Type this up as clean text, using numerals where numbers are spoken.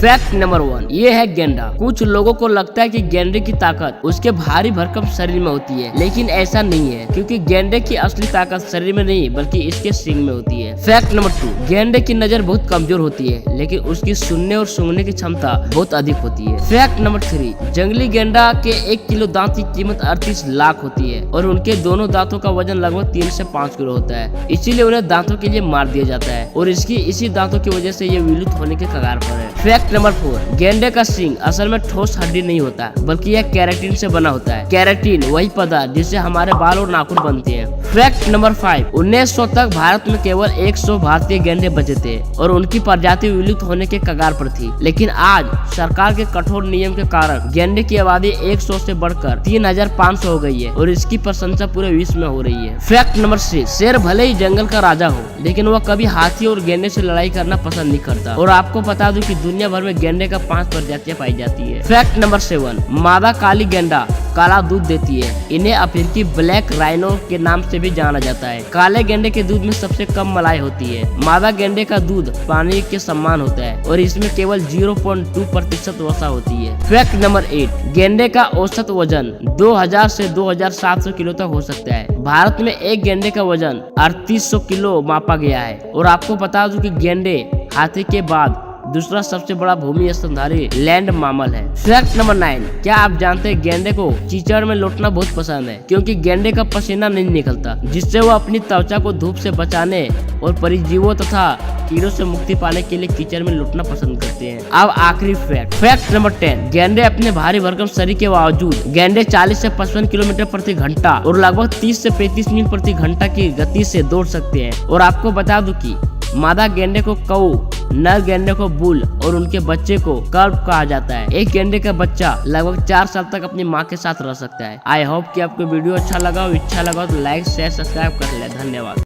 Fact number 1, ये है गेंडा। कुछ लोगों को लगता है कि गेंडे की ताकत उसके भारी भरकम शरीर में होती है, लेकिन ऐसा नहीं है, क्योंकि गेंडे की असली ताकत शरीर में नहीं बल्कि इसके सींग में होती है। फैक्ट नंबर 2, गेंडे की नजर बहुत कमजोर होती है, लेकिन उसकी सुनने और सूंघने की क्षमता बहुत अधिक होती है। फैक्ट नंबर 3, जंगली गेंडा के 1 किलो दांत की कीमत 38 लाख होती है और उनके दोनों दांतों का वजन लगभग 3 से 5 किलो होता है। इसीलिए उन्हें दांतों के लिए मार दिया जाता है और इसी दांतों की वजह से ये विलुप्त होने के कगार पर है। फैक्ट नंबर 4, गेंडे का सींग असल में ठोस हड्डी नहीं होता, बल्कि यह केराटिन से बना होता है। केराटिन वही पदार्थ जिससे हमारे बाल और नाखून बनते हैं। फैक्ट नंबर 5, 1900 तक भारत में केवल 100 भारतीय गेंडे बचे थे और उनकी प्रजाति विलुप्त होने के कगार पर थी, लेकिन आज सरकार के कठोर नियम के कारण गेंडे की आबादी 100 से बढ़कर 3500 हो गई है और इसकी प्रशंसा पूरे विश्व में हो रही है। फैक्ट नंबर 6, शेर भले ही जंगल का राजा हो, लेकिन वह कभी हाथी और गेंडे से लड़ाई करना पसंद नहीं करता। और आपको बता दूं कि दुनिया भर में गेंडे का 5 प्रजातियां पाई जाती है। फैक्ट नंबर 7, मादा काली गेंडा काला दूध देती है। इन्हें अफ्रीकी ब्लैक राइनो के नाम से भी जाना जाता है। काले गेंडे के दूध में सबसे कम मलाई होती है। मादा गेंडे का दूध पानी के समान होता है और इसमें केवल 0.2% वसा होती है। फैक्ट नंबर 8, गेंडे का औसत वजन 2000 से 2700 किलो तक हो सकता है। भारत में एक गेंडे का वजन 3800 किलो मापा गया है। और आपको बता दूं कि गेंडे हाथी के बाद दूसरा सबसे बड़ा भूमि स्तनधारी लैंड मामल है। फैक्ट नंबर 9, क्या आप जानते हैं गेंडे को कीचड़ में लौटना बहुत पसंद है, क्योंकि गेंडे का पसीना नहीं निकलता, जिससे वो अपनी त्वचा को धूप से बचाने और परजीवियों तथा कीड़ों से मुक्ति पाने के लिए कीचड़ में लौटना पसंद करते हैं। अब आखिरी फैक्ट नंबर 10, गेंडे अपने भारी भरकम शरीर के बावजूद गेंडे 40 से 55 किलोमीटर प्रति घंटा और लगभग 30 से 35 मील प्रति घंटा की गति से दौड़ सकते हैं। और आपको बता दूं कि मादा गेंडे को कऊ, नर गेंडे को बुल और उनके बच्चे को कल्प कहा जाता है। एक गेंडे का बच्चा लगभग 4 साल तक अपनी माँ के साथ रह सकता है। आई होप कि आपको वीडियो अच्छा लगा हो तो लाइक शेयर सब्सक्राइब कर ले। धन्यवाद।